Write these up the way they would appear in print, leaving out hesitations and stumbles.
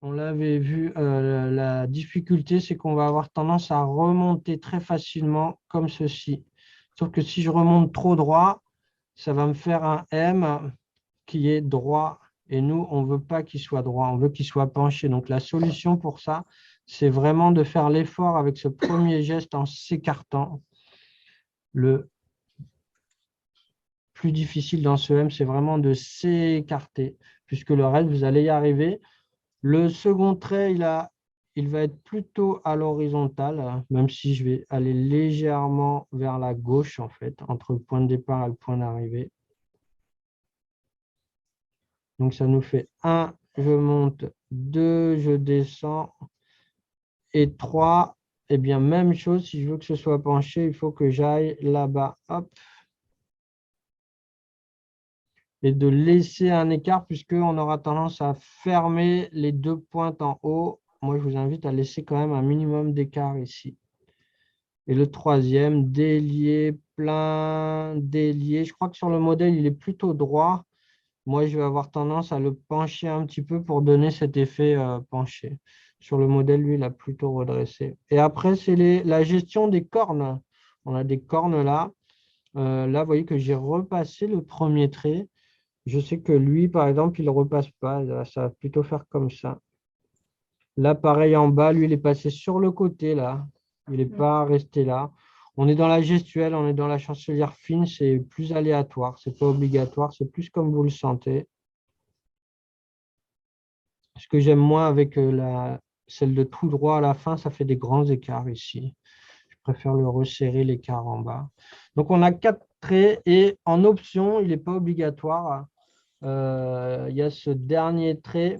On l'avait vu, la difficulté, c'est qu'on va avoir tendance à remonter très facilement comme ceci. Sauf que si je remonte trop droit, ça va me faire un M qui est droit. Et nous, on ne veut pas qu'il soit droit, on veut qu'il soit penché. Donc la solution pour ça, c'est vraiment de faire l'effort avec ce premier geste en s'écartant. Le plus difficile dans ce M, c'est vraiment de s'écarter, puisque le reste, vous allez y arriver. Le second trait, il va être plutôt à l'horizontale, même si je vais aller légèrement vers la gauche, en fait, entre le point de départ et le point d'arrivée. Donc, ça nous fait 1, je monte, 2, je descends, et 3, eh bien, même chose, si je veux que ce soit penché, il faut que j'aille là-bas, hop, et de laisser un écart, puisqu'on aura tendance à fermer les deux pointes en haut. Moi, je vous invite à laisser quand même un minimum d'écart ici. Et le troisième, délié, plein, délié. Je crois que sur le modèle, il est plutôt droit. Moi, je vais avoir tendance à le pencher un petit peu pour donner cet effet penché. Sur le modèle, lui, il a plutôt redressé. Et après, c'est la gestion des cornes. On a des cornes là. Là, vous voyez que j'ai repassé le premier trait. Je sais que lui, par exemple, il ne repasse pas. Là, ça va plutôt faire comme ça. Là, pareil en bas, lui, il est passé sur le côté, là. Il n'est pas resté là. On est dans la gestuelle, on est dans la chancelière fine, c'est plus aléatoire, c'est pas obligatoire, c'est plus comme vous le sentez. Ce que j'aime moins avec celle de tout droit à la fin, ça fait des grands écarts ici. Je préfère le resserrer, l'écart en bas. Donc, on a 4 traits et en option, il n'est pas obligatoire. Il y a ce dernier trait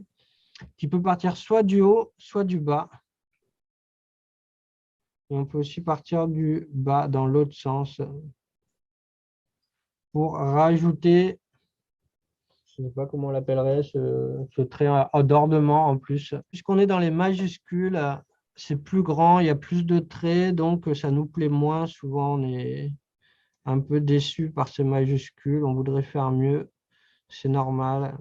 qui peut partir soit du haut, soit du bas. Et on peut aussi partir du bas dans l'autre sens pour rajouter, je ne sais pas comment on l'appellerait, ce trait d'ordement en plus. Puisqu'on est dans les majuscules, c'est plus grand, il y a plus de traits, donc ça nous plaît moins. Souvent, on est un peu déçu par ces majuscules, on voudrait faire mieux, c'est normal.